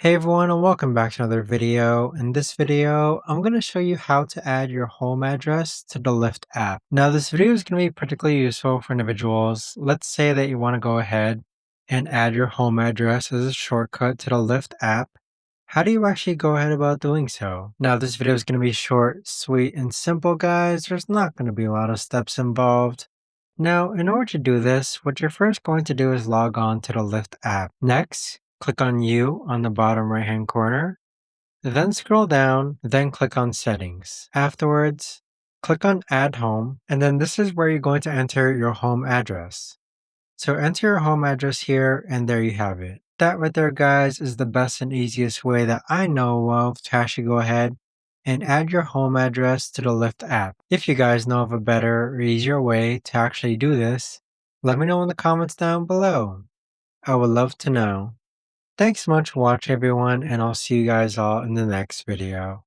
Hey everyone and welcome back to another video. In this video, I'm going to show you how to add your home address to the Lyft app. Now this video is going to be particularly useful for individuals. Let's say that you want to go ahead and add your home address as a shortcut to the Lyft app. How do you actually go ahead about doing so? Now this video is going to be short, sweet, and simple guys. There's not going to be a lot of steps involved. Now, in order to do this, what you're first going to do is log on to the Lyft app. Next, click on You on the bottom right hand corner, then scroll down, then click on Settings. Afterwards, click on Add Home, and then this is where you're going to enter your home address. So enter your home address here, and there you have it. That right there, guys, is the best and easiest way that I know of to actually go ahead and add your home address to the Lyft app. If you guys know of a better or easier way to actually do this, let me know in the comments down below. I would love to know. Thanks so much for watching everyone, and I'll see you guys all in the next video.